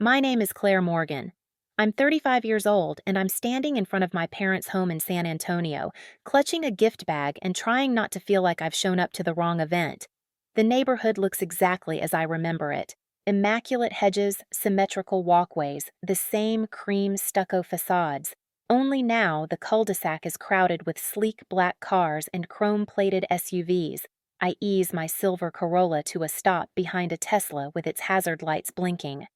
My name is Claire Morgan. I'm 35 years old, and I'm standing in front of my parents' home in San Antonio, clutching a gift bag and trying not to feel like I've shown up to the wrong event. The neighborhood looks exactly as I remember it. Immaculate hedges, symmetrical walkways, the same cream stucco facades. Only now the cul-de-sac is crowded with sleek black cars and chrome-plated SUVs. I ease my silver Corolla to a stop behind a Tesla with its hazard lights blinking.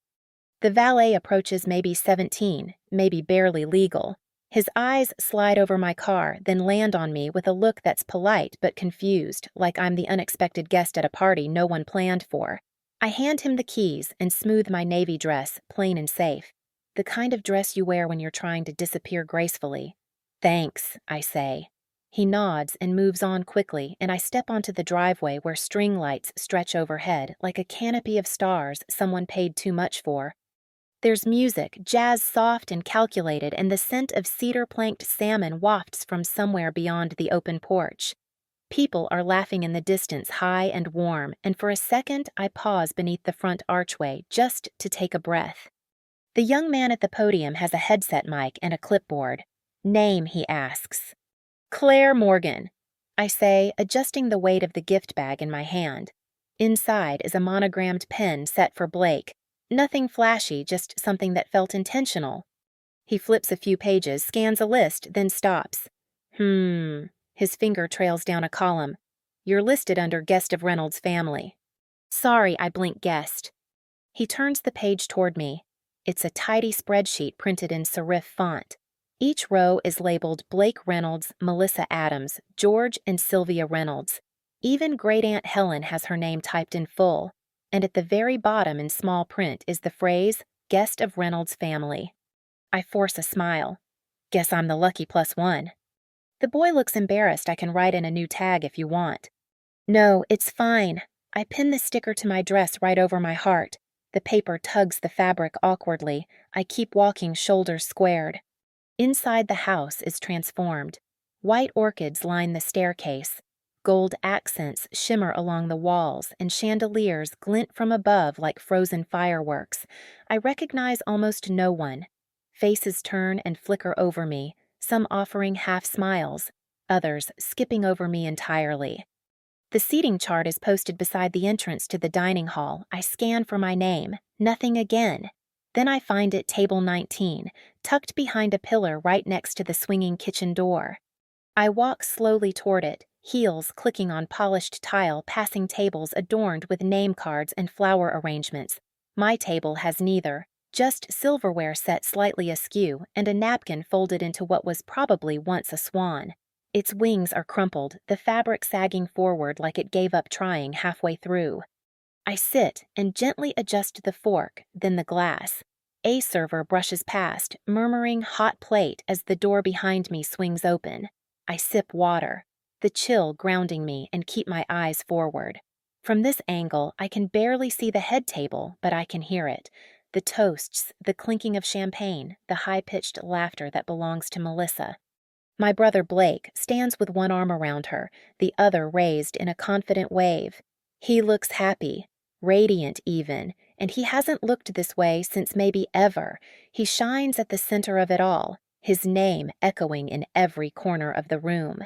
The valet approaches maybe 17, maybe barely legal. His eyes slide over my car, then land on me with a look that's polite but confused, like I'm the unexpected guest at a party no one planned for. I hand him the keys and smooth my navy dress, plain and safe. The kind of dress you wear when you're trying to disappear gracefully. Thanks, I say. He nods and moves on quickly, and I step onto the driveway where string lights stretch overhead like a canopy of stars someone paid too much for. There's music, jazz soft and calculated, and the scent of cedar-planked salmon wafts from somewhere beyond the open porch. People are laughing in the distance, high and warm, and for a second I pause beneath the front archway just to take a breath. The young man at the podium has a headset mic and a clipboard. Name, he asks. Claire Morgan, I say, adjusting the weight of the gift bag in my hand. Inside is a monogrammed pen set for Blake. Nothing flashy, just something that felt intentional. He flips a few pages, scans a list, then stops. His finger trails down a column. You're listed under guest of Reynolds' family. Sorry, I blink guest. He turns the page toward me. It's a tidy spreadsheet printed in serif font. Each row is labeled Blake Reynolds, Melissa Adams, George and Sylvia Reynolds. Even Great Aunt Helen has her name typed in full. And at the very bottom in small print is the phrase, guest of Reynolds' family. I force a smile. Guess I'm the lucky +1. The boy looks embarrassed. I can write in a new tag if you want. No, it's fine. I pin the sticker to my dress right over my heart. The paper tugs the fabric awkwardly. I keep walking, shoulders squared. Inside the house is transformed. White orchids line the staircase. Gold accents shimmer along the walls, and chandeliers glint from above like frozen fireworks. I recognize almost no one. Faces turn and flicker over me, some offering half smiles, others skipping over me entirely. The seating chart is posted beside the entrance to the dining hall. I scan for my name. Nothing again. Then I find it table 19, tucked behind a pillar right next to the swinging kitchen door. I walk slowly toward it, heels clicking on polished tile, passing tables adorned with name cards and flower arrangements. My table has neither, just silverware set slightly askew and a napkin folded into what was probably once a swan. Its wings are crumpled, the fabric sagging forward like it gave up trying halfway through. I sit and gently adjust the fork, then the glass. A server brushes past, murmuring hot plate as the door behind me swings open. I sip water, the chill grounding me and keep my eyes forward. From this angle, I can barely see the head table, but I can hear it. The toasts, the clinking of champagne, the high-pitched laughter that belongs to Melissa. My brother Blake stands with one arm around her, the other raised in a confident wave. He looks happy, radiant even, and he hasn't looked this way since maybe ever. He shines at the center of it all, his name echoing in every corner of the room.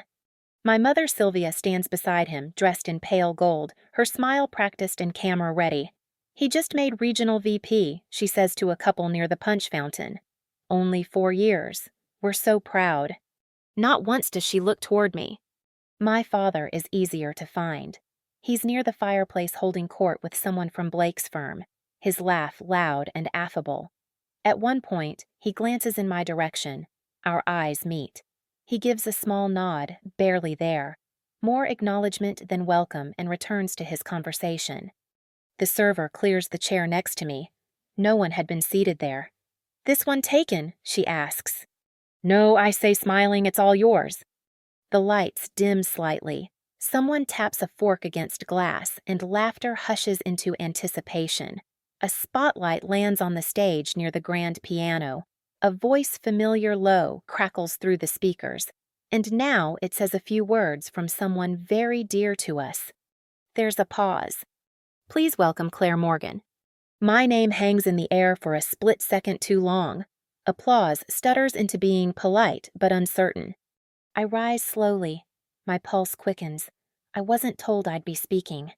My mother Sylvia stands beside him, dressed in pale gold, her smile practiced and camera ready. He just made regional VP, she says to a couple near the punch fountain. Only 4 years. We're so proud. Not once does she look toward me. My father is easier to find. He's near the fireplace holding court with someone from Blake's firm, his laugh loud and affable. At one point, he glances in my direction. Our eyes meet. He gives a small nod, barely there, more acknowledgement than welcome, and returns to his conversation. The server clears the chair next to me. No one had been seated there. This one taken? She asks. No, I say, smiling, it's all yours. The lights dim slightly. Someone taps a fork against glass, and laughter hushes into anticipation. A spotlight lands on the stage near the grand piano. A voice familiar low crackles through the speakers, and now it says a few words from someone very dear to us. There's a pause. Please welcome Claire Morgan. My name hangs in the air for a split second too long. Applause stutters into being polite but uncertain. I rise slowly. My pulse quickens. I wasn't told I'd be speaking.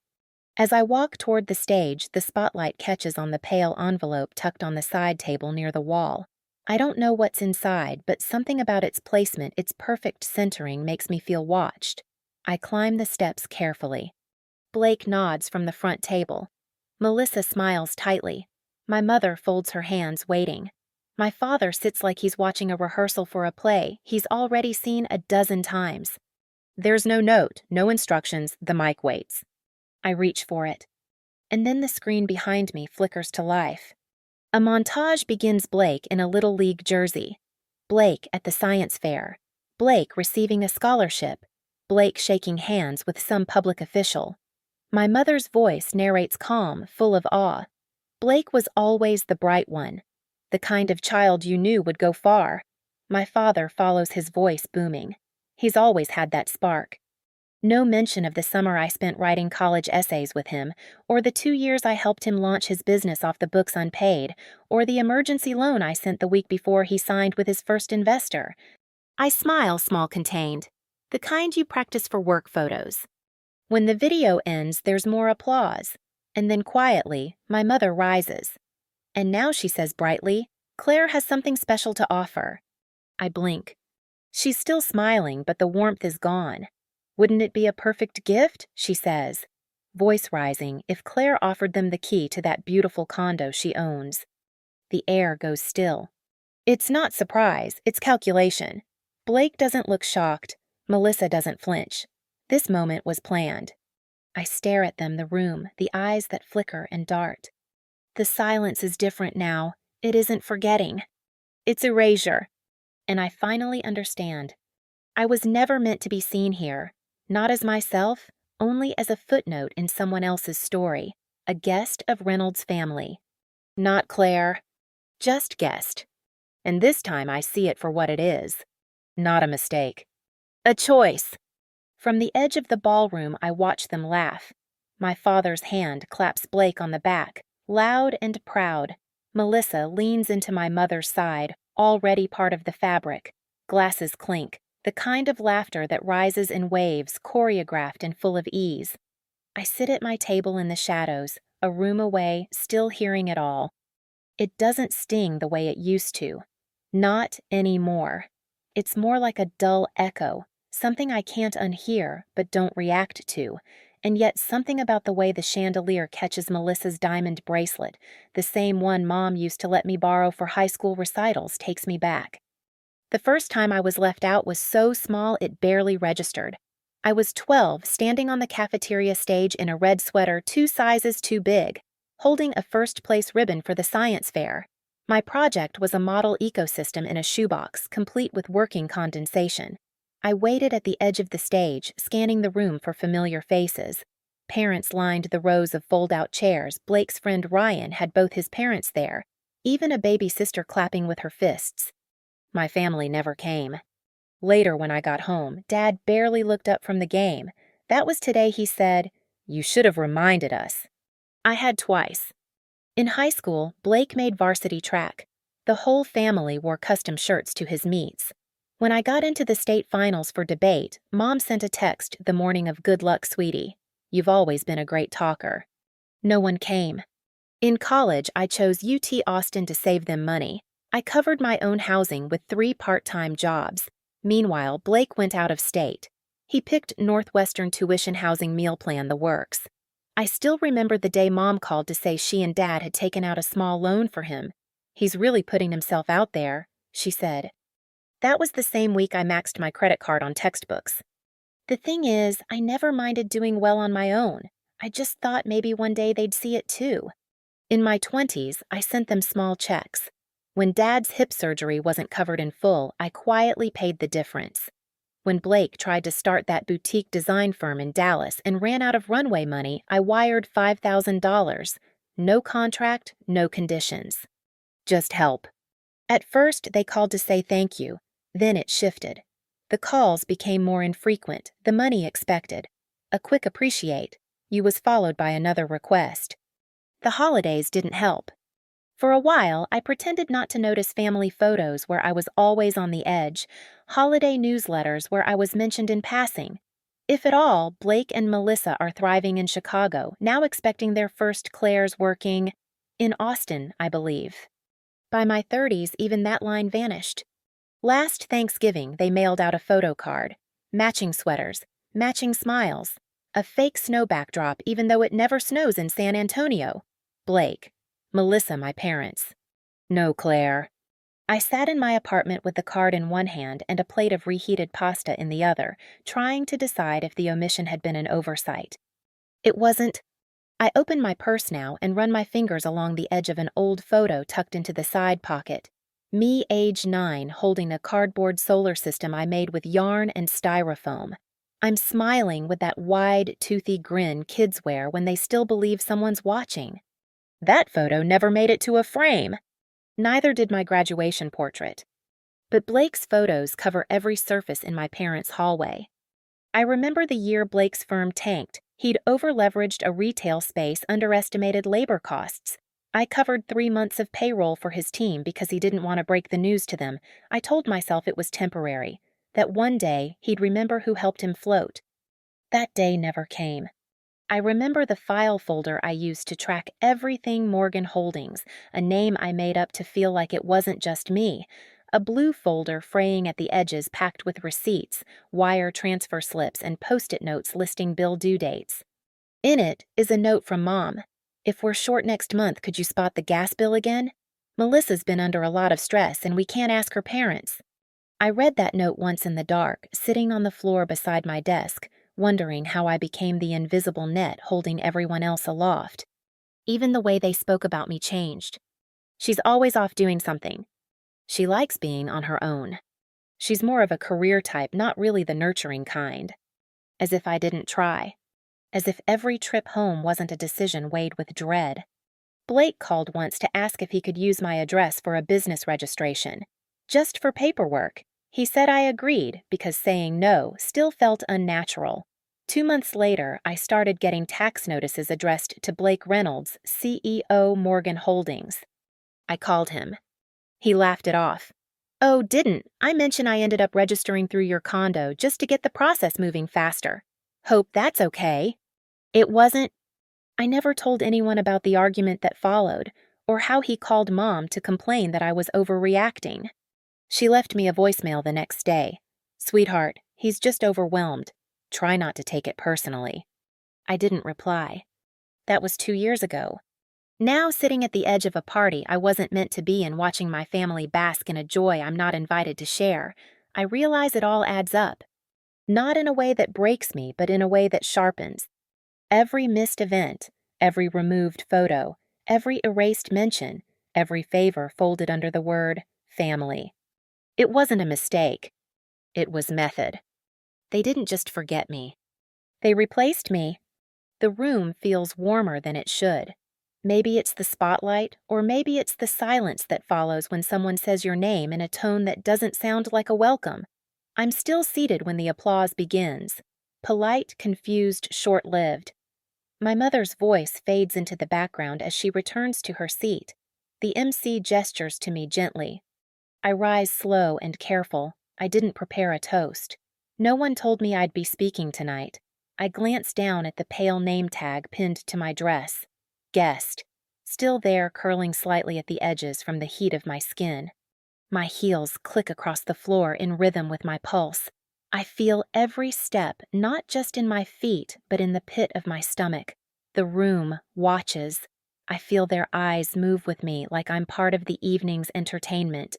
As I walk toward the stage, the spotlight catches on the pale envelope tucked on the side table near the wall. I don't know what's inside, but something about its placement, its perfect centering, makes me feel watched. I climb the steps carefully. Blake nods from the front table. Melissa smiles tightly. My mother folds her hands, waiting. My father sits like he's watching a rehearsal for a play he's already seen a dozen times. There's no note, no instructions, the mic waits. I reach for it. And then the screen behind me flickers to life. A montage begins Blake in a Little League jersey. Blake at the science fair. Blake receiving a scholarship. Blake shaking hands with some public official. My mother's voice narrates calm, full of awe. Blake was always the bright one, the kind of child you knew would go far. My father follows his voice booming. He's always had that spark. No mention of the summer I spent writing college essays with him, or the 2 years I helped him launch his business off the books unpaid, or the emergency loan I sent the week before he signed with his first investor. I smile, small contained, the kind you practice for work photos. When the video ends, there's more applause, and then quietly, my mother rises. And now she says brightly, "Claire has something special to offer." I blink. She's still smiling, but the warmth is gone. "Wouldn't it be a perfect gift?" she says, voice rising, if Claire offered them the key to that beautiful condo she owns. The air goes still. It's not surprise, it's calculation. Blake doesn't look shocked. Melissa doesn't flinch. This moment was planned. I stare at them, the room, the eyes that flicker and dart. The silence is different now. It isn't forgetting. It's erasure. And I finally understand. I was never meant to be seen here. Not as myself, only as a footnote in someone else's story, a guest of Reynolds' family. Not Claire, just guest. And this time I see it for what it is. Not a mistake. A choice. From the edge of the ballroom, I watch them laugh. My father's hand claps Blake on the back, loud and proud. Melissa leans into my mother's side, already part of the fabric. Glasses clink. The kind of laughter that rises in waves, choreographed and full of ease. I sit at my table in the shadows, a room away, still hearing it all. It doesn't sting the way it used to. Not anymore. It's more like a dull echo, something I can't unhear but don't react to, and yet something about the way the chandelier catches Melissa's diamond bracelet, the same one Mom used to let me borrow for high school recitals, takes me back. The first time I was left out was so small it barely registered. I was 12, standing on the cafeteria stage in a red sweater 2 sizes too big, holding a first-place ribbon for the science fair. My project was a model ecosystem in a shoebox, complete with working condensation. I waited at the edge of the stage, scanning the room for familiar faces. Parents lined the rows of fold-out chairs. Blake's friend Ryan had both his parents there, even a baby sister clapping with her fists. My family never came. Later, when I got home, Dad barely looked up from the game. That was today he said, "You should have reminded us." I had twice. In high school, Blake made varsity track. The whole family wore custom shirts to his meets. When I got into the state finals for debate, Mom sent a text the morning of "Good luck, sweetie. You've always been a great talker." No one came. In college, I chose UT Austin to save them money. I covered my own housing with 3 part-time jobs. Meanwhile, Blake went out of state. He picked Northwestern tuition housing meal plan, the works. I still remember the day Mom called to say she and Dad had taken out a small loan for him. "He's really putting himself out there," she said. That was the same week I maxed my credit card on textbooks. The thing is, I never minded doing well on my own. I just thought maybe one day they'd see it too. In my 20s, I sent them small checks. When Dad's hip surgery wasn't covered in full, I quietly paid the difference. When Blake tried to start that boutique design firm in Dallas and ran out of runway money, I wired $5,000. No contract, no conditions. Just help. At first, they called to say thank you. Then it shifted. The calls became more infrequent, the money expected. A quick appreciate. You was followed by another request. The holidays didn't help. For a while, I pretended not to notice family photos where I was always on the edge, holiday newsletters where I was mentioned in passing. If at all, Blake and Melissa are thriving in Chicago, now expecting their first Claire's working in Austin, I believe. By my 30s, even that line vanished. Last Thanksgiving, they mailed out a photo card. Matching sweaters, matching smiles, a fake snow backdrop even though it never snows in San Antonio. Blake. Melissa, my parents. No, Claire. I sat in my apartment with the card in one hand and a plate of reheated pasta in the other, trying to decide if the omission had been an oversight. It wasn't. I open my purse now and run my fingers along the edge of an old photo tucked into the side pocket. Me, age 9, holding a cardboard solar system I made with yarn and styrofoam. I'm smiling with that wide, toothy grin kids wear when they still believe someone's watching. That photo never made it to a frame. Neither did my graduation portrait. But Blake's photos cover every surface in my parents' hallway. I remember the year Blake's firm tanked. He'd over-leveraged a retail space, underestimated labor costs. I covered 3 months of payroll for his team because he didn't want to break the news to them. I told myself it was temporary, that one day he'd remember who helped him float. That day never came. I remember the file folder I used to track everything Morgan Holdings, a name I made up to feel like it wasn't just me. A blue folder fraying at the edges packed with receipts, wire transfer slips, and post-it notes listing bill due dates. In it is a note from Mom. If we're short next month, could you spot the gas bill again? Melissa's been under a lot of stress and we can't ask her parents. I read that note once in the dark, sitting on the floor beside my desk, wondering how I became the invisible net holding everyone else aloft. Even the way they spoke about me changed. She's always off doing something. She likes being on her own. She's more of a career type, not really the nurturing kind. As if I didn't try. As if every trip home wasn't a decision weighed with dread. Blake called once to ask if he could use my address for a business registration. Just for paperwork. He said I agreed because saying no still felt unnatural. 2 months later, I started getting tax notices addressed to Blake Reynolds, CEO Morgan Holdings. I called him. He laughed it off. Oh, didn't. I mentioned I ended up registering through your condo just to get the process moving faster. Hope that's okay. It wasn't. I never told anyone about the argument that followed, or how he called Mom to complain that I was overreacting. She left me a voicemail the next day. Sweetheart, he's just overwhelmed. Try not to take it personally. I didn't reply. That was 2 years ago. Now, sitting at the edge of a party I wasn't meant to be in, watching my family bask in a joy I'm not invited to share, I realize it all adds up. Not in a way that breaks me, but in a way that sharpens. Every missed event, every removed photo, every erased mention, every favor folded under the word family. It wasn't a mistake. It was method. They didn't just forget me. They replaced me. The room feels warmer than it should. Maybe it's the spotlight, or maybe it's the silence that follows when someone says your name in a tone that doesn't sound like a welcome. I'm still seated when the applause begins. Polite, confused, short-lived. My mother's voice fades into the background as she returns to her seat. The MC gestures to me gently. I rise slow and careful. I didn't prepare a toast. No one told me I'd be speaking tonight. I glanced down at the pale name tag pinned to my dress. Guest. Still there, curling slightly at the edges from the heat of my skin. My heels click across the floor in rhythm with my pulse. I feel every step, not just in my feet, but in the pit of my stomach. The room watches. I feel their eyes move with me like I'm part of the evening's entertainment.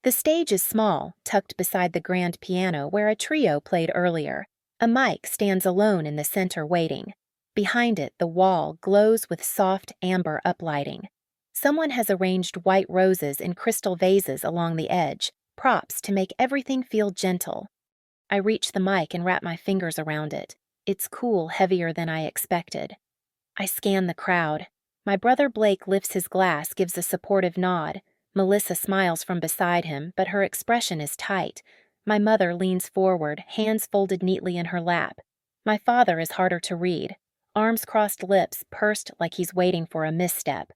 The stage is small, tucked beside the grand piano where a trio played earlier. A mic stands alone in the center waiting. Behind it, the wall glows with soft amber uplighting. Someone has arranged white roses in crystal vases along the edge, props to make everything feel gentle. I reach the mic and wrap my fingers around it. It's cool, heavier than I expected. I scan the crowd. My brother Blake lifts his glass, gives a supportive nod. Melissa smiles from beside him, but her expression is tight. My mother leans forward, hands folded neatly in her lap. My father is harder to read. arms crossed, lips pursed like he's waiting for a misstep.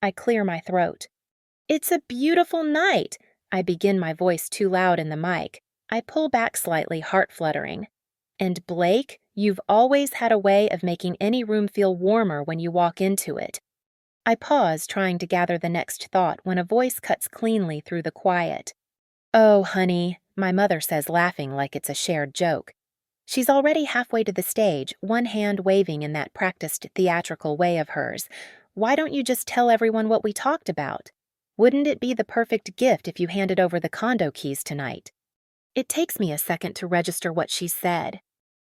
I clear my throat. "It's a beautiful night." I begin, my voice too loud in the mic. I pull back slightly, heart fluttering. "And Blake, you've always had a way of making any room feel warmer when you walk into it." I pause, trying to gather the next thought, when a voice cuts cleanly through the quiet. "Oh, honey," my mother says, laughing like it's a shared joke. She's already halfway to the stage, one hand waving in that practiced theatrical way of hers. "Why don't you just tell everyone what we talked about? Wouldn't it be the perfect gift if you handed over the condo keys tonight?" It takes me a second to register what she said.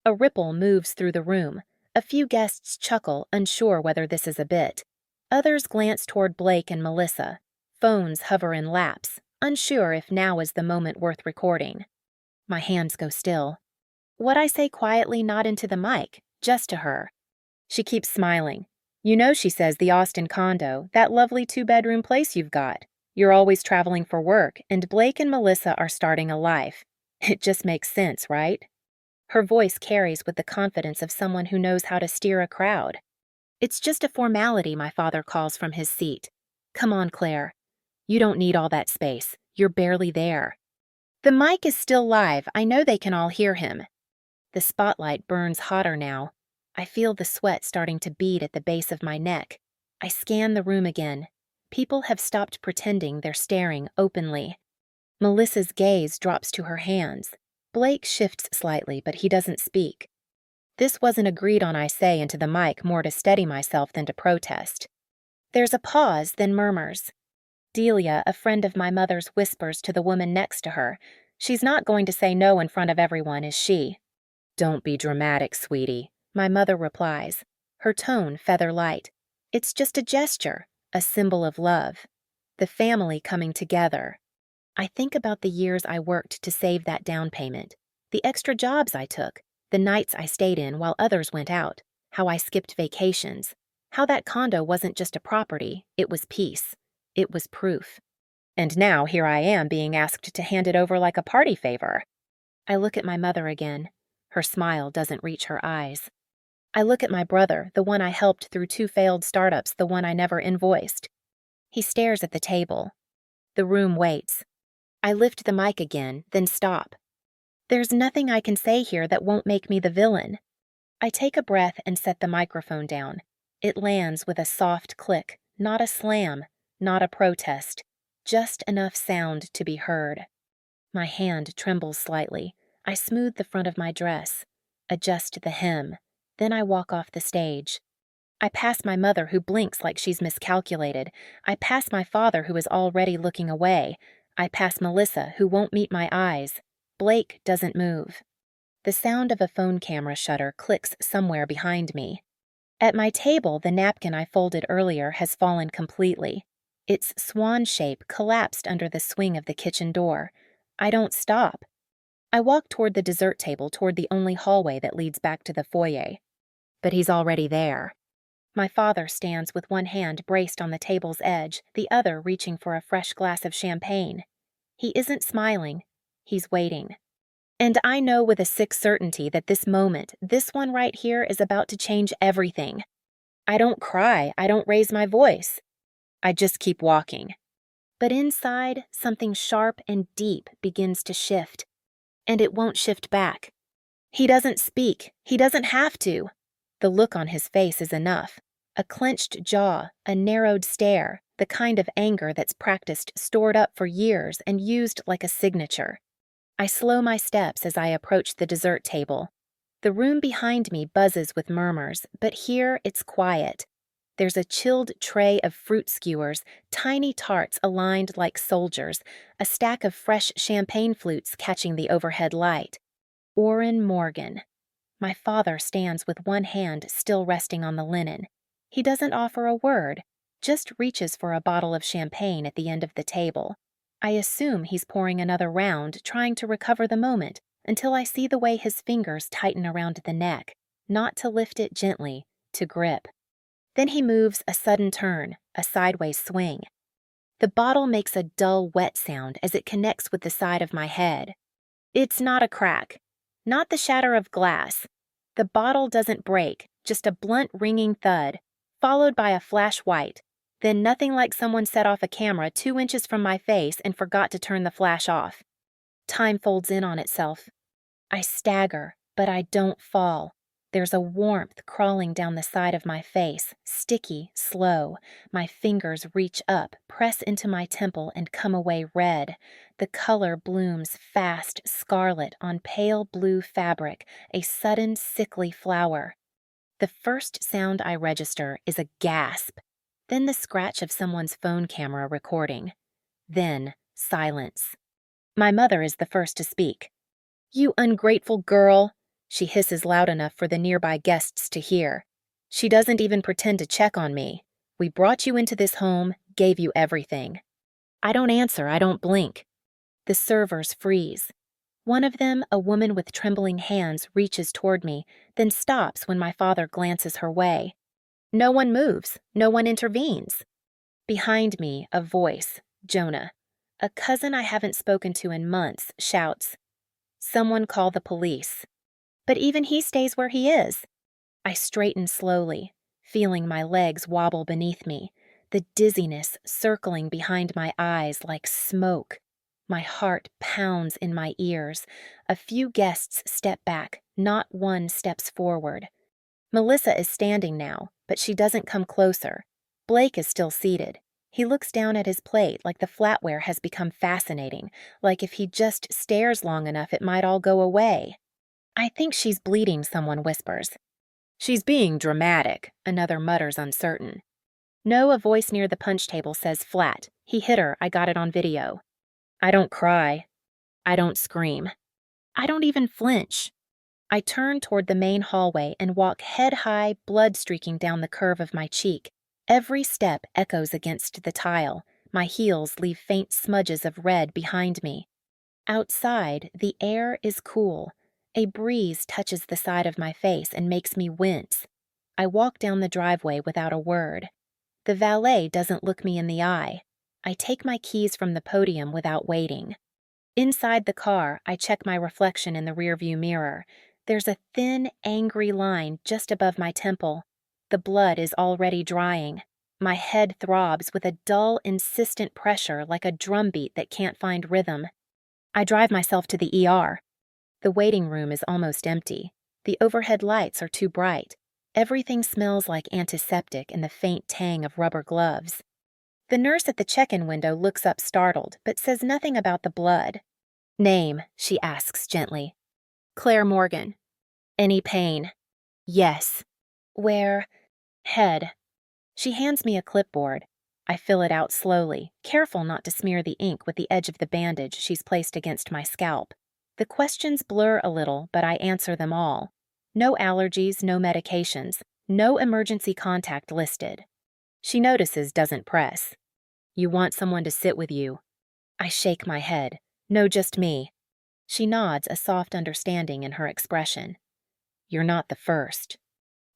A ripple moves through the room. A few guests chuckle, unsure whether this is a bit. Others glance toward Blake and Melissa. Phones hover in laps, unsure if now is the moment worth recording. My hands go still. What I say quietly, not into the mic, just to her. She keeps smiling. "You know," she says, "the Austin condo, that lovely 2-bedroom place you've got. You're always traveling for work, and Blake and Melissa are starting a life. It just makes sense, right?" Her voice carries with the confidence of someone who knows how to steer a crowd. "It's just a formality," my father calls from his seat. "Come on, Claire. You don't need all that space. You're barely there." The mic is still live. I know they can all hear him. The spotlight burns hotter now. I feel the sweat starting to bead at the base of my neck. I scan the room again. People have stopped pretending, they're staring openly. Melissa's gaze drops to her hands. Blake shifts slightly, but he doesn't speak. This wasn't agreed on, I say into the mic, more to steady myself than to protest. There's a pause, then murmurs. Delia, a friend of my mother's, whispers to the woman next to her. She's not going to say no in front of everyone, is she? "Don't be dramatic, sweetie," my mother replies, her tone feather light. "It's just a gesture, a symbol of love. The family coming together." I think about the years I worked to save that down payment, the extra jobs I took, the nights I stayed in while others went out, how I skipped vacations, how that condo wasn't just a property, it was peace. It was proof. And now here I am being asked to hand it over like a party favor. I look at my mother again. Her smile doesn't reach her eyes. I look at my brother, the one I helped through 2 failed startups, the one I never invoiced. He stares at the table. The room waits. I lift the mic again, then stop. There's nothing I can say here that won't make me the villain. I take a breath and set the microphone down. It lands with a soft click, not a slam, not a protest, just enough sound to be heard. My hand trembles slightly. I smooth the front of my dress, adjust the hem, then I walk off the stage. I pass my mother, who blinks like she's miscalculated. I pass my father, who is already looking away. I pass Melissa, who won't meet my eyes. Blake doesn't move. The sound of a phone camera shutter clicks somewhere behind me. At my table, the napkin I folded earlier has fallen completely. Its swan shape collapsed under the swing of the kitchen door. I don't stop. I walk toward the dessert table, toward the only hallway that leads back to the foyer. But he's already there. My father stands with one hand braced on the table's edge, the other reaching for a fresh glass of champagne. He isn't smiling. He's waiting. And I know with a sick certainty that this moment, this one right here, is about to change everything. I don't cry. I don't raise my voice. I just keep walking. But inside, something sharp and deep begins to shift. And it won't shift back. He doesn't speak. He doesn't have to. The look on his face is enough. A clenched jaw, a narrowed stare, the kind of anger that's practiced, stored up for years, and used like a signature. I slow my steps as I approach the dessert table. The room behind me buzzes with murmurs, but here it's quiet. There's a chilled tray of fruit skewers, tiny tarts aligned like soldiers, a stack of fresh champagne flutes catching the overhead light. Orrin Morgan. My father stands with one hand still resting on the linen. He doesn't offer a word, just reaches for a bottle of champagne at the end of the table. I assume he's pouring another round, trying to recover the moment, until I see the way his fingers tighten around the neck, not to lift it gently, to grip. Then he moves a sudden turn, a sideways swing. The bottle makes a dull, wet sound as it connects with the side of my head. It's not a crack, not the shatter of glass. The bottle doesn't break, just a blunt ringing thud, followed by a flash white, then nothing like someone set off a camera 2 inches from my face and forgot to turn the flash off. Time folds in on itself. I stagger, but I don't fall. There's a warmth crawling down the side of my face, sticky, slow. My fingers reach up, press into my temple, and come away red. The color blooms fast, scarlet on pale blue fabric, a sudden sickly flower. The first sound I register is a gasp, then the scratch of someone's phone camera recording. Then silence. My mother is the first to speak. "You ungrateful girl," she hisses loud enough for the nearby guests to hear. "She doesn't even pretend to check on me. We brought you into this home, gave you everything." I don't answer, I don't blink. The servers freeze. One of them, a woman with trembling hands, reaches toward me, then stops when my father glances her way. No one moves, no one intervenes. Behind me, a voice, Jonah, a cousin I haven't spoken to in months, shouts, "Someone call the police." But even he stays where he is. I straighten slowly, feeling my legs wobble beneath me, the dizziness circling behind my eyes like smoke. My heart pounds in my ears. A few guests step back, not one steps forward. Melissa is standing now, but she doesn't come closer. Blake is still seated. He looks down at his plate like the flatware has become fascinating, like if he just stares long enough it might all go away. "I think she's bleeding," someone whispers. "She's being dramatic," another mutters uncertain. No, a voice near the punch table says flat, "He hit her, I got it on video." I don't cry. I don't scream. I don't even flinch. I turn toward the main hallway and walk head high, blood streaking down the curve of my cheek. Every step echoes against the tile. My heels leave faint smudges of red behind me. Outside, the air is cool. A breeze touches the side of my face and makes me wince. I walk down the driveway without a word. The valet doesn't look me in the eye. I take my keys from the podium without waiting. Inside the car, I check my reflection in the rearview mirror. There's a thin, angry line just above my temple. The blood is already drying. My head throbs with a dull, insistent pressure like a drumbeat that can't find rhythm. I drive myself to the ER. The waiting room is almost empty. The overhead lights are too bright. Everything smells like antiseptic and the faint tang of rubber gloves. The nurse at the check-in window looks up startled, but says nothing about the blood. "Name," she asks gently. "Claire Morgan." "Any pain?" "Yes." "Where?" "Head." She hands me a clipboard. I fill it out slowly, careful not to smear the ink with the edge of the bandage she's placed against my scalp. The questions blur a little, but I answer them all. No allergies, no medications, no emergency contact listed. She notices, doesn't press. "You want someone to sit with you." I shake my head. "No, just me." She nods, a soft understanding in her expression. "You're not the first."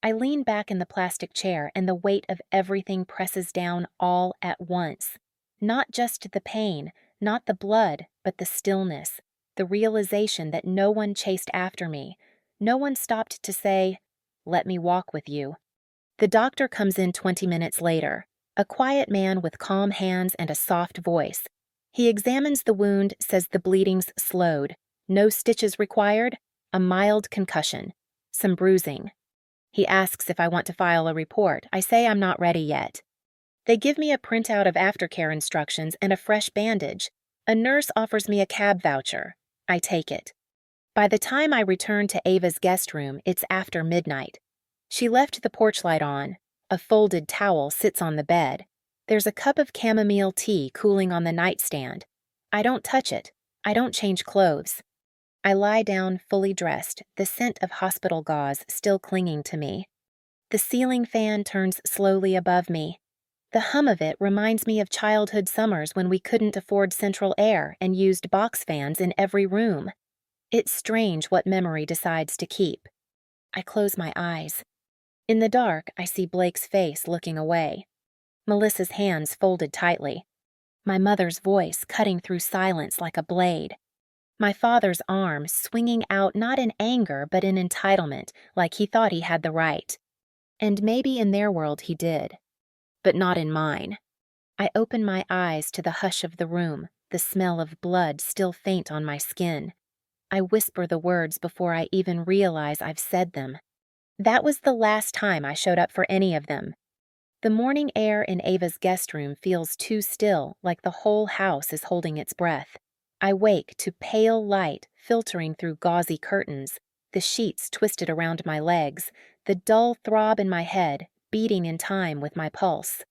I lean back in the plastic chair and the weight of everything presses down all at once. Not just the pain, not the blood, but the stillness, the realization that no one chased after me. No one stopped to say, "Let me walk with you." The doctor comes in 20 minutes later, a quiet man with calm hands and a soft voice. He examines the wound, says the bleeding's slowed. No stitches required, a mild concussion, some bruising. He asks if I want to file a report. I say I'm not ready yet. They give me a printout of aftercare instructions and a fresh bandage. A nurse offers me a cab voucher. I take it. By the time I return to Ava's guest room, it's after midnight. She left the porch light on. A folded towel sits on the bed. There's a cup of chamomile tea cooling on the nightstand. I don't touch it. I don't change clothes. I lie down fully dressed, the scent of hospital gauze still clinging to me. The ceiling fan turns slowly above me. The hum of it reminds me of childhood summers when we couldn't afford central air and used box fans in every room. It's strange what memory decides to keep. I close my eyes. In the dark, I see Blake's face looking away. Melissa's hands folded tightly. My mother's voice cutting through silence like a blade. My father's arm swinging out not in anger but in entitlement, like he thought he had the right. And maybe in their world he did, but not in mine. I open my eyes to the hush of the room, the smell of blood still faint on my skin. I whisper the words before I even realize I've said them. That was the last time I showed up for any of them. The morning air in Ava's guest room feels too still, like the whole house is holding its breath. I wake to pale light filtering through gauzy curtains, the sheets twisted around my legs, the dull throb in my head beating in time with my pulse.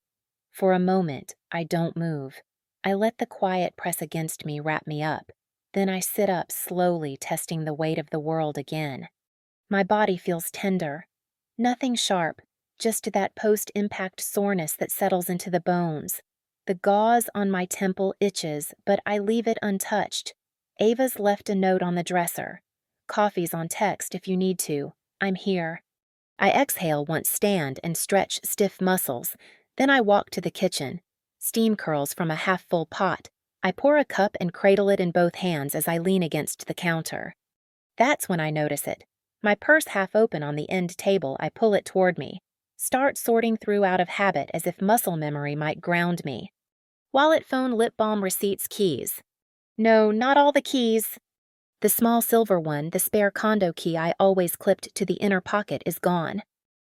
For a moment, I don't move. I let the quiet press against me wrap me up. Then I sit up slowly, testing the weight of the world again. My body feels tender. Nothing sharp, just that post-impact soreness that settles into the bones. The gauze on my temple itches, but I leave it untouched. Ava's left a note on the dresser. Coffee's on text if you need to. I'm here. I exhale once stand and stretch stiff muscles. Then I walk to the kitchen. Steam curls from a half-full pot. I pour a cup and cradle it in both hands as I lean against the counter. That's when I notice it. My purse half open on the end table, I pull it toward me. Start sorting through out of habit as if muscle memory might ground me. Wallet, phone, lip balm, receipts, keys. No, not all the keys. The small silver one, the spare condo key I always clipped to the inner pocket, is gone.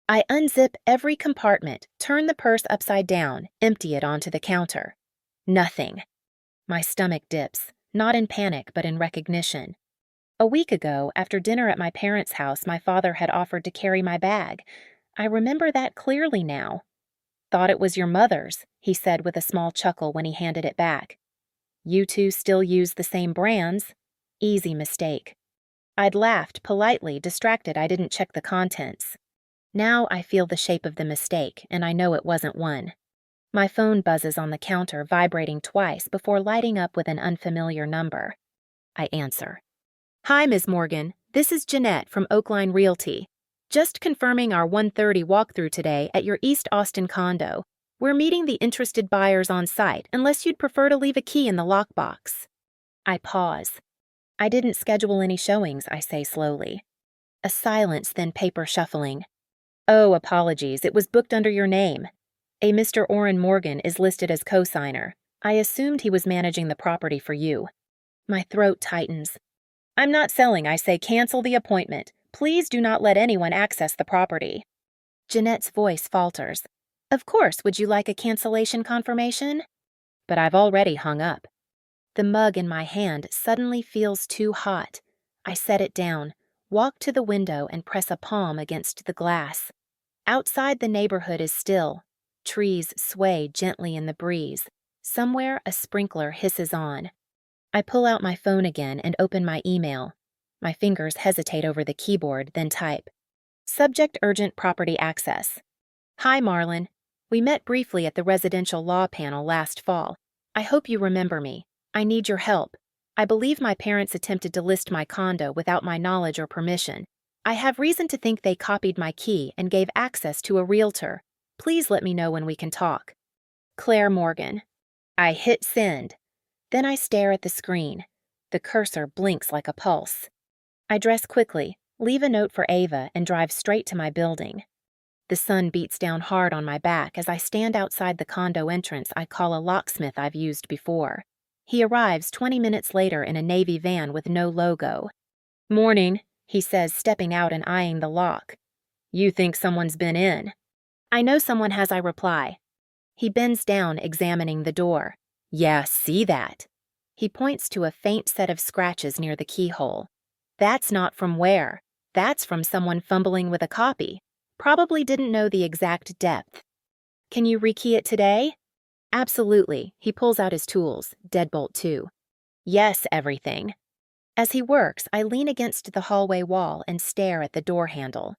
I unzip every compartment, turn the purse upside down, empty it onto the counter. Nothing. My stomach dips, not in panic but in recognition. A week ago, after dinner at my parents' house, my father had offered to carry my bag. I remember that clearly now. "Thought it was your mother's," he said with a small chuckle when he handed it back. "You two still use the same brands. Easy mistake." I'd laughed politely, distracted I didn't check the contents. Now I feel the shape of the mistake, and I know it wasn't one. My phone buzzes on the counter, vibrating twice before lighting up with an unfamiliar number. I answer. "Hi, Ms. Morgan. This is Jeanette from Oakline Realty. Just confirming our 1:30 walkthrough today at your East Austin condo. We're meeting the interested buyers on site, unless you'd prefer to leave a key in the lockbox." I pause. "I didn't schedule any showings," I say slowly. A silence, then paper shuffling. "Oh, apologies. It was booked under your name. A Mr. Orrin Morgan is listed as co-signer. I assumed he was managing the property for you." My throat tightens. "I'm not selling," I say. "Cancel the appointment. Please do not let anyone access the property." Jeanette's voice falters. "Of course, would you like a cancellation confirmation?" But I've already hung up. The mug in my hand suddenly feels too hot. I set it down, walk to the window and press a palm against the glass. Outside, the neighborhood is still. Trees sway gently in the breeze. Somewhere a sprinkler hisses on. I pull out my phone again and open my email. My fingers hesitate over the keyboard, then type. Subject: urgent property access. "Hi, Marlon. We met briefly at the residential law panel last fall. I hope you remember me. I need your help. I believe my parents attempted to list my condo without my knowledge or permission. I have reason to think they copied my key and gave access to a realtor. Please let me know when we can talk. Claire Morgan." I hit send. Then I stare at the screen. The cursor blinks like a pulse. I dress quickly, leave a note for Ava, and drive straight to my building. The sun beats down hard on my back as I stand outside the condo entrance I call a locksmith I've used before. He arrives 20 minutes later in a navy van with no logo. "Morning," he says, stepping out and eyeing the lock. "You think someone's been in?" "I know someone has," I reply. He bends down, examining the door. "Yeah, see that?" He points to a faint set of scratches near the keyhole. "That's not from where. That's from someone fumbling with a copy. Probably didn't know the exact depth." "Can you rekey it today?" "Absolutely." He pulls out his tools, deadbolt 2. "Yes, everything." As he works, I lean against the hallway wall and stare at the door handle.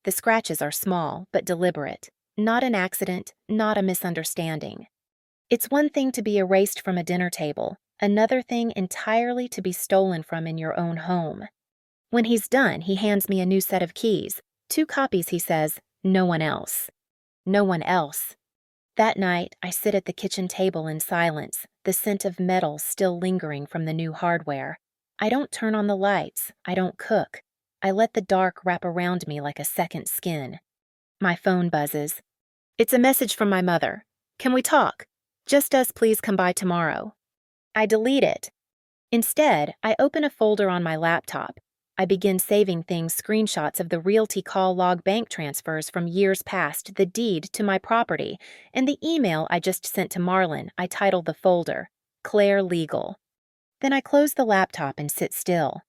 The scratches are small, but deliberate. Not an accident, not a misunderstanding. It's one thing to be erased from a dinner table, another thing entirely to be stolen from in your own home. When he's done, he hands me a new set of keys. 2 copies, he says. No one else. No one else. That night, I sit at the kitchen table in silence, the scent of metal still lingering from the new hardware. I don't turn on the lights. I don't cook. I let the dark wrap around me like a second skin. My phone buzzes. It's a message from my mother. Can we talk? Just us, please come by tomorrow. I delete it. Instead, I open a folder on my laptop. I begin saving things, screenshots of the realty call log bank transfers from years past, the deed to my property, and the email I just sent to Marlon. I title the folder, Claire Legal. Then I close the laptop and sit still.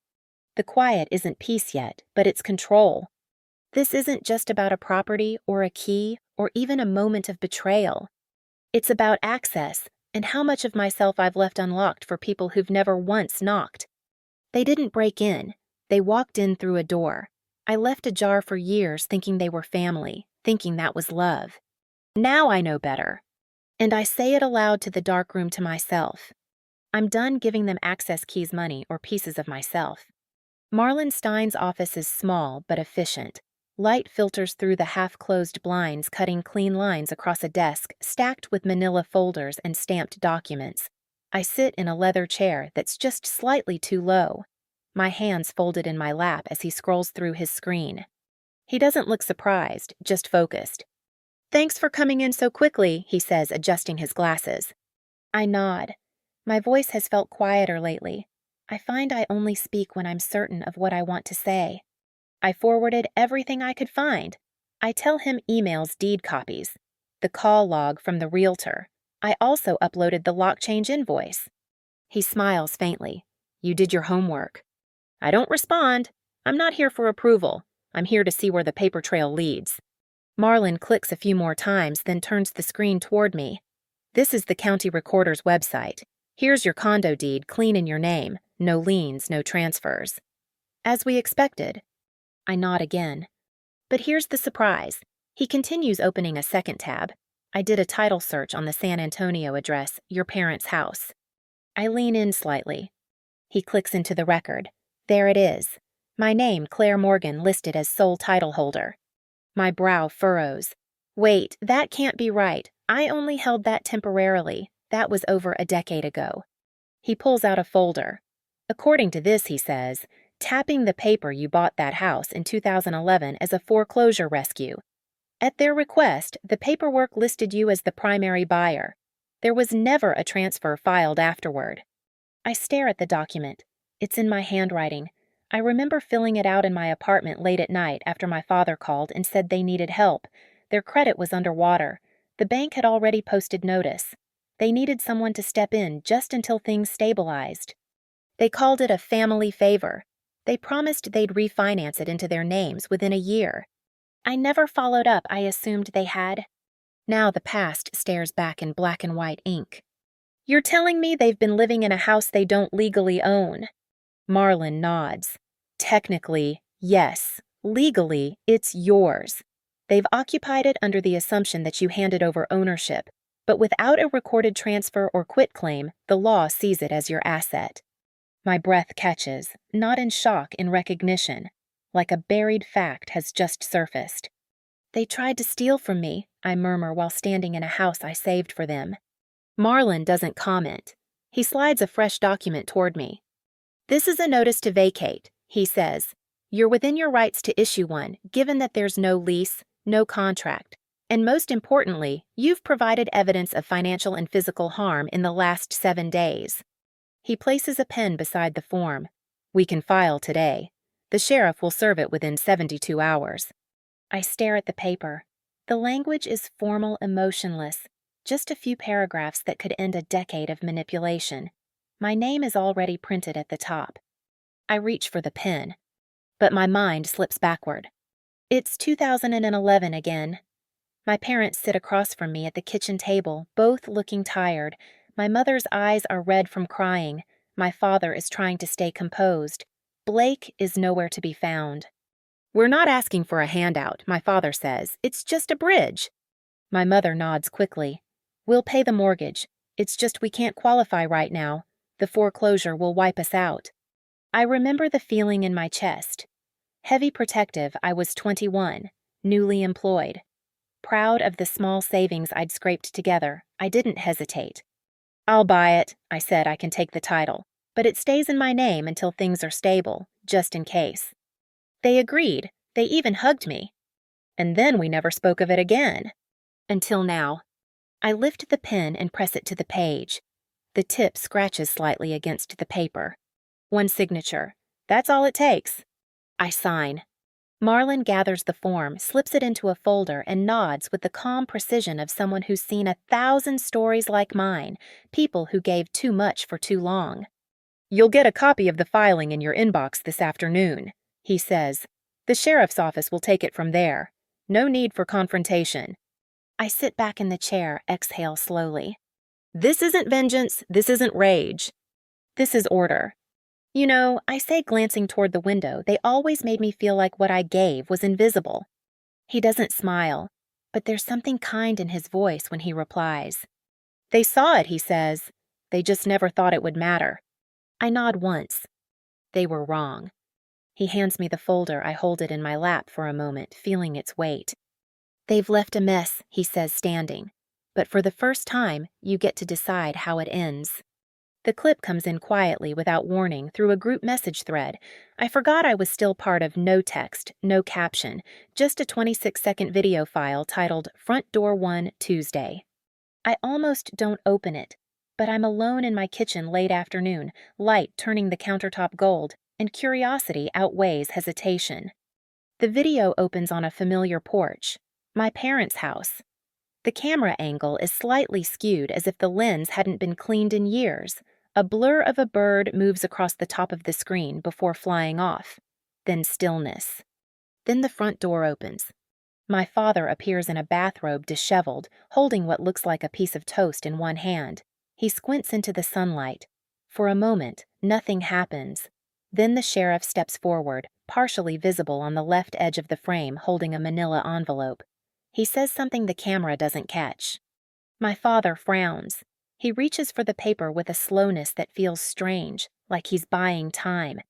The quiet isn't peace yet, but it's control. This isn't just about a property or a key or even a moment of betrayal. It's about access and how much of myself I've left unlocked for people who've never once knocked. They didn't break in. They walked in through a door. I left ajar for years thinking they were family, thinking that was love. Now I know better. And I say it aloud to the darkroom to myself. I'm done giving them access keys, money, or pieces of myself. Marlon Stein's office is small but efficient. Light filters through the half-closed blinds, cutting clean lines across a desk stacked with manila folders and stamped documents. I sit in a leather chair that's just slightly too low. My hands folded in my lap as he scrolls through his screen. He doesn't look surprised, just focused. "Thanks for coming in so quickly," he says, adjusting his glasses. I nod. My voice has felt quieter lately. I find I only speak when I'm certain of what I want to say. I forwarded everything I could find. I tell him emails, deed copies, the call log from the realtor. I also uploaded the lock change invoice. He smiles faintly. "You did your homework." I don't respond. I'm not here for approval. I'm here to see where the paper trail leads. Marlon clicks a few more times, then turns the screen toward me. "This is the county recorder's website. Here's your condo deed, clean in your name. No liens, no transfers." As we expected. I nod again. But here's the surprise. He continues, opening a second tab. I did a title search on the San Antonio address, your parents' house. I lean in slightly. He clicks into the record. There it is. My name, Claire Morgan, listed as sole title holder. My brow furrows. Wait, that can't be right. I only held that temporarily. That was over a decade ago. He pulls out a folder. According to this, he says, tapping the paper, you bought that house in 2011 as a foreclosure rescue. At their request, the paperwork listed you as the primary buyer. There was never a transfer filed afterward. I stare at the document. It's in my handwriting. I remember filling it out in my apartment late at night after my father called and said they needed help. Their credit was underwater. The bank had already posted notice. They needed someone to step in just until things stabilized. They called it a family favor. They promised they'd refinance it into their names within a year. I never followed up. I assumed they had. Now the past stares back in black and white ink. You're telling me they've been living in a house they don't legally own? Marlon nods. Technically, yes. Legally, it's yours. They've occupied it under the assumption that you handed over ownership, but without a recorded transfer or quitclaim, the law sees it as your asset. My breath catches, not in shock, in recognition, like a buried fact has just surfaced. They tried to steal from me, I murmur while standing in a house I saved for them. Marlon doesn't comment. He slides a fresh document toward me. This is a notice to vacate, he says. You're within your rights to issue one, given that there's no lease, no contract, and most importantly, you've provided evidence of financial and physical harm in the last 7 days. He places a pen beside the form. We can file today. The sheriff will serve it within 72 hours. I stare at the paper. The language is formal, emotionless, just a few paragraphs that could end a decade of manipulation. My name is already printed at the top. I reach for the pen, but my mind slips backward. It's 2011 again. My parents sit across from me at the kitchen table, both looking tired. My mother's eyes are red from crying. My father is trying to stay composed. Blake is nowhere to be found. We're not asking for a handout, my father says. It's just a bridge. My mother nods quickly. We'll pay the mortgage. It's just we can't qualify right now. The foreclosure will wipe us out. I remember the feeling in my chest. Heavy protective, I was 21, newly employed. Proud of the small savings I'd scraped together, I didn't hesitate. I'll buy it, I said. I can take the title, but it stays in my name until things are stable, just in case. They agreed. They even hugged me. And then we never spoke of it again. Until now. I lift the pen and press it to the page. The tip scratches slightly against the paper. One signature. That's all it takes. I sign. Marlon gathers the form, slips it into a folder, and nods with the calm precision of someone who's seen 1,000 stories like mine, people who gave too much for too long. "You'll get a copy of the filing in your inbox this afternoon," he says. "The sheriff's office will take it from there. No need for confrontation." I sit back in the chair, exhale slowly. This isn't vengeance, this isn't rage. This is order. You know, I say, glancing toward the window, they always made me feel like what I gave was invisible. He doesn't smile, but there's something kind in his voice when he replies. "They saw it," he says. "They just never thought it would matter." I nod once. They were wrong. He hands me the folder. I hold it in my lap for a moment, feeling its weight. "They've left a mess," he says, standing. "But for the first time, you get to decide how it ends." The clip comes in quietly, without warning, through a group message thread. I forgot I was still part of no text, no caption, just a 26-second video file titled Front Door 1 Tuesday. I almost don't open it, but I'm alone in my kitchen late afternoon, light turning the countertop gold, and curiosity outweighs hesitation. The video opens on a familiar porch, my parents' house. The camera angle is slightly skewed, as if the lens hadn't been cleaned in years. A blur of a bird moves across the top of the screen before flying off. Then stillness. Then the front door opens. My father appears in a bathrobe, disheveled, holding what looks like a piece of toast in one hand. He squints into the sunlight. For a moment, nothing happens. Then the sheriff steps forward, partially visible on the left edge of the frame, holding a manila envelope. He says something the camera doesn't catch. My father frowns. He reaches for the paper with a slowness that feels strange, like he's buying time.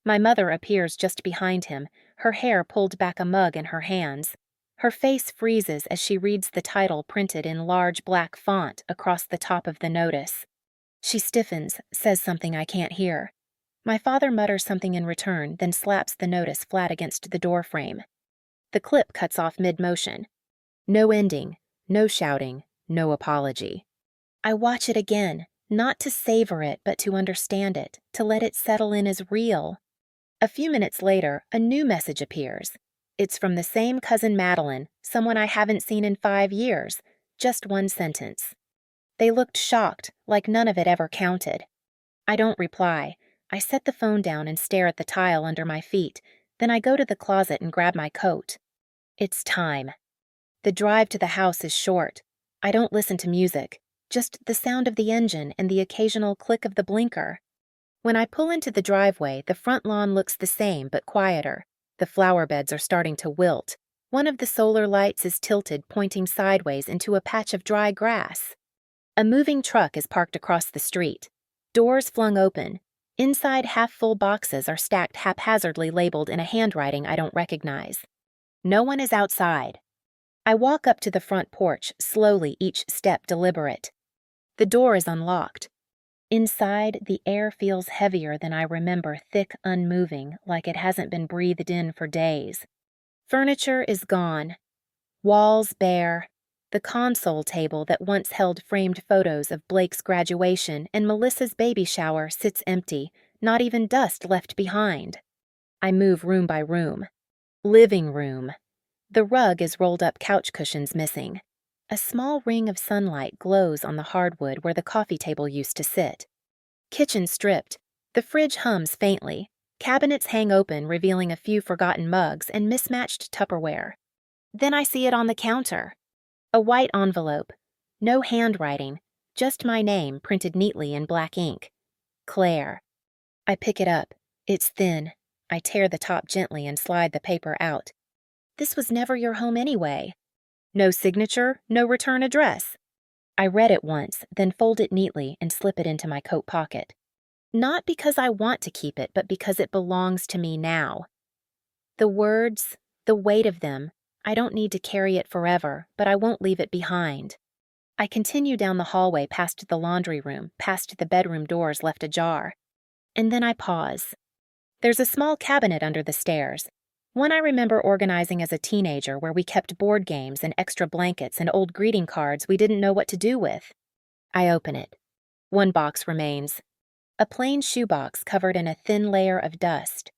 My mother appears just behind him, her hair pulled back, a mug in her hands. Her face freezes as she reads the title printed in large black font across the top of the notice. She stiffens, says something I can't hear. My father mutters something in return, then slaps the notice flat against the doorframe. The clip cuts off mid-motion. No ending, no shouting, no apology. I watch it again, not to savor it, but to understand it, to let it settle in as real. A few minutes later, a new message appears. It's from the same cousin Madeline, someone I haven't seen in 5 years. Just one sentence. They looked shocked, like none of it ever counted. I don't reply. I set the phone down and stare at the tile under my feet. Then I go to the closet and grab my coat. It's time. The drive to the house is short. I don't listen to music, just the sound of the engine and the occasional click of the blinker. When I pull into the driveway, the front lawn looks the same but quieter. The flower beds are starting to wilt. One of the solar lights is tilted, pointing sideways into a patch of dry grass. A moving truck is parked across the street. Doors flung open. Inside, half-full boxes are stacked haphazardly, labeled in a handwriting I don't recognize. No one is outside. I walk up to the front porch, slowly, each step deliberate. The door is unlocked. Inside, the air feels heavier than I remember, thick, unmoving, like it hasn't been breathed in for days. Furniture is gone. Walls bare. The console table that once held framed photos of Blake's graduation and Melissa's baby shower sits empty, not even dust left behind. I move room by room. Living room. The rug is rolled up, couch cushions missing. A small ring of sunlight glows on the hardwood where the coffee table used to sit. Kitchen stripped. The fridge hums faintly. Cabinets hang open, revealing a few forgotten mugs and mismatched Tupperware. Then I see it on the counter. A white envelope. No handwriting, just my name printed neatly in black ink. Claire. I pick it up. It's thin. I tear the top gently and slide the paper out. This was never your home anyway. No signature, no return address. I read it once, then fold it neatly and slip it into my coat pocket. Not because I want to keep it, but because it belongs to me now. The words, the weight of them, I don't need to carry it forever, but I won't leave it behind. I continue down the hallway, past the laundry room, past the bedroom doors left ajar. And then I pause. There's a small cabinet under the stairs. One I remember organizing as a teenager where we kept board games and extra blankets and old greeting cards we didn't know what to do with. I open it. One box remains. A plain shoebox covered in a thin layer of dust.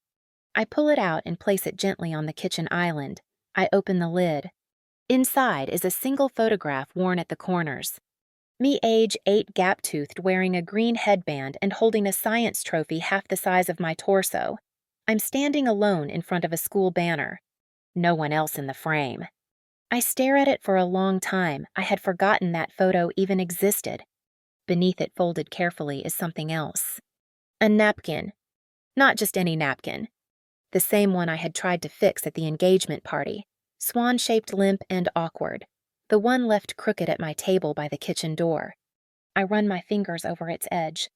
I pull it out and place it gently on the kitchen island. I open the lid. Inside is a single photograph worn at the corners. Me age 8 gap-toothed wearing a green headband and holding a science trophy half the size of my torso. I'm standing alone in front of a school banner. No one else in the frame. I stare at it for a long time. I had forgotten that photo even existed. Beneath it, folded carefully, is something else. A napkin. Not just any napkin. The same one I had tried to fix at the engagement party. Swan-shaped, limp, and awkward. The one left crooked at my table by the kitchen door. I run my fingers over its edge.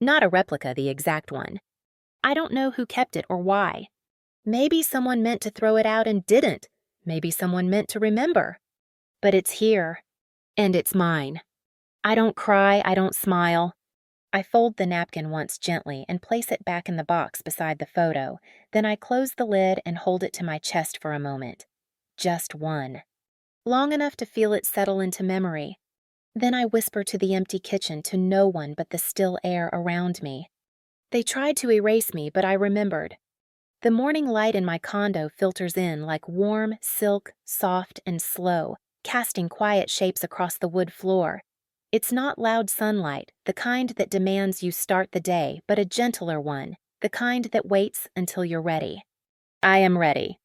Not a replica, the exact one. I don't know who kept it or why. Maybe someone meant to throw it out and didn't. Maybe someone meant to remember. But it's here. And it's mine. I don't cry, I don't smile. I fold the napkin once gently and place it back in the box beside the photo. Then I close the lid and hold it to my chest for a moment. Just one. Long enough to feel it settle into memory. Then I whisper to the empty kitchen, to no one but the still air around me. They tried to erase me, but I remembered. The morning light in my condo filters in like warm silk, soft and slow, casting quiet shapes across the wood floor. It's not loud sunlight, the kind that demands you start the day, but a gentler one, the kind that waits until you're ready. I am ready.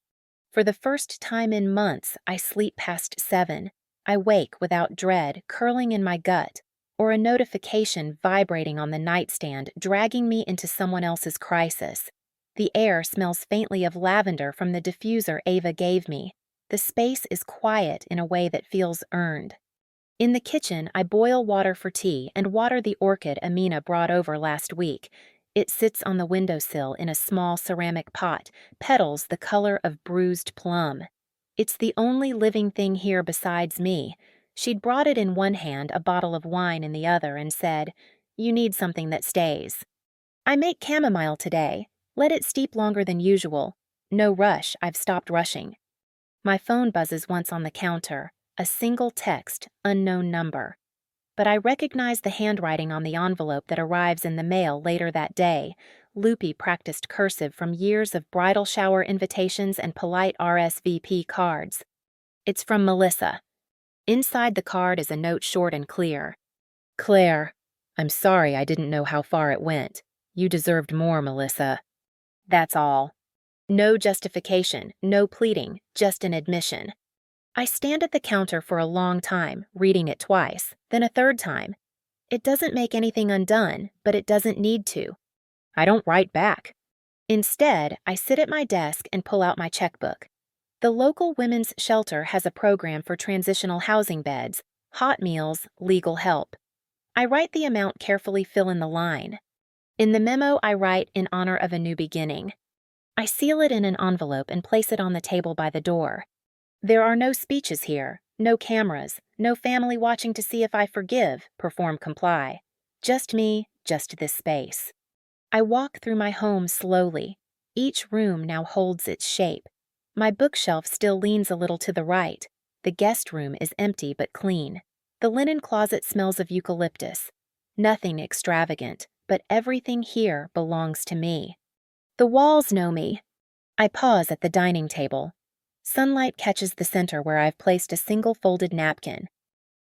For the first time in months, I sleep past 7. I wake without dread curling in my gut, or a notification vibrating on the nightstand dragging me into someone else's crisis. The air smells faintly of lavender from the diffuser Ava gave me. The space is quiet in a way that feels earned. In the kitchen, I boil water for tea and water the orchid Amina brought over last week. It sits on the windowsill in a small ceramic pot, petals the color of bruised plum. It's the only living thing here besides me. She'd brought it in one hand, a bottle of wine in the other, and said, "You need something that stays." I make chamomile today. Let it steep longer than usual. No rush, I've stopped rushing. My phone buzzes once on the counter. A single text, unknown number. But I recognize the handwriting on the envelope that arrives in the mail later that day, loopy practiced cursive from years of bridal shower invitations and polite RSVP cards. It's from Melissa. Inside the card is a note short and clear. "Claire, I'm sorry I didn't know how far it went. You deserved more, Melissa." That's all. No justification, no pleading, just an admission. I stand at the counter for a long time, reading it twice, then a third time. It doesn't make anything undone, but it doesn't need to. I don't write back. Instead, I sit at my desk and pull out my checkbook. The local women's shelter has a program for transitional housing beds, hot meals, legal help. I write the amount, carefully fill in the line. In the memo, I write "in honor of a new beginning." I seal it in an envelope and place it on the table by the door. There are no speeches here, no cameras, no family watching to see if I forgive, perform, comply. Just me, just this space. I walk through my home slowly. Each room now holds its shape. My bookshelf still leans a little to the right. The guest room is empty but clean. The linen closet smells of eucalyptus. Nothing extravagant, but everything here belongs to me. The walls know me. I pause at the dining table. Sunlight catches the center where I've placed a single folded napkin.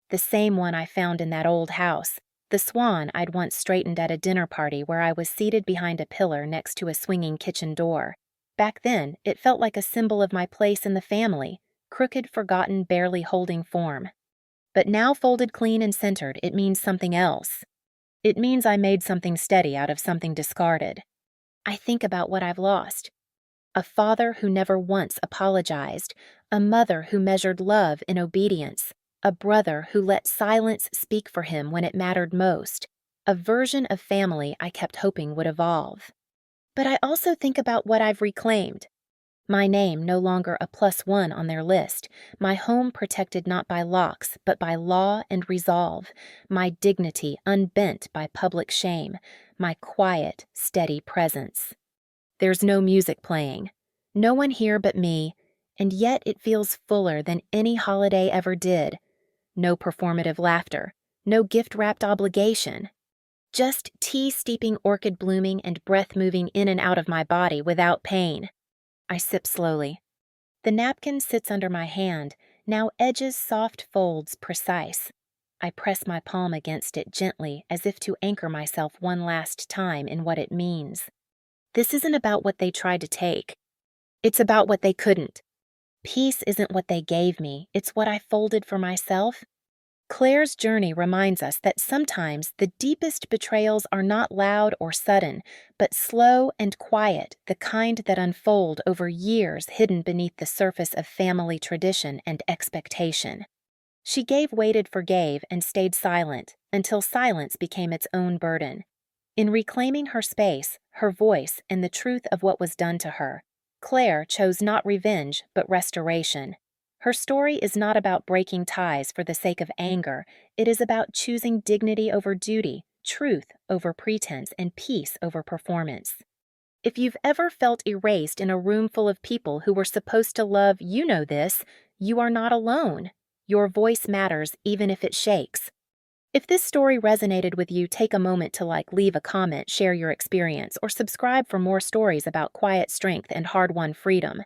The same one I found in that old house, the swan I'd once straightened at a dinner party where I was seated behind a pillar next to a swinging kitchen door. Back then, it felt like a symbol of my place in the family, crooked, forgotten, barely holding form. But now folded clean and centered, it means something else. It means I made something steady out of something discarded. I think about what I've lost. A father who never once apologized, a mother who measured love in obedience, a brother who let silence speak for him when it mattered most, a version of family I kept hoping would evolve. But I also think about what I've reclaimed. My name no longer a +1 on their list, my home protected not by locks but by law and resolve, my dignity unbent by public shame, my quiet, steady presence. There's no music playing. No one here but me, and yet it feels fuller than any holiday ever did. No performative laughter, no gift-wrapped obligation. Just tea steeping orchid blooming and breath moving in and out of my body without pain. I sip slowly. The napkin sits under my hand, now edges soft folds precise. I press my palm against it gently as if to anchor myself one last time in what it means. This isn't about what they tried to take. It's about what they couldn't. Peace isn't what they gave me, it's what I folded for myself. Claire's journey reminds us that sometimes the deepest betrayals are not loud or sudden, but slow and quiet, the kind that unfold over years hidden beneath the surface of family tradition and expectation. She waited, forgave, and stayed silent until silence became its own burden. In reclaiming her space, her voice, and the truth of what was done to her, Claire chose not revenge but restoration. Her story is not about breaking ties for the sake of anger. It is about choosing dignity over duty, truth over pretense, and peace over performance. If you've ever felt erased in a room full of people who were supposed to love you know this, you are not alone. Your voice matters even if it shakes. If this story resonated with you, take a moment to leave a comment, share your experience, or subscribe for more stories about quiet strength and hard-won freedom.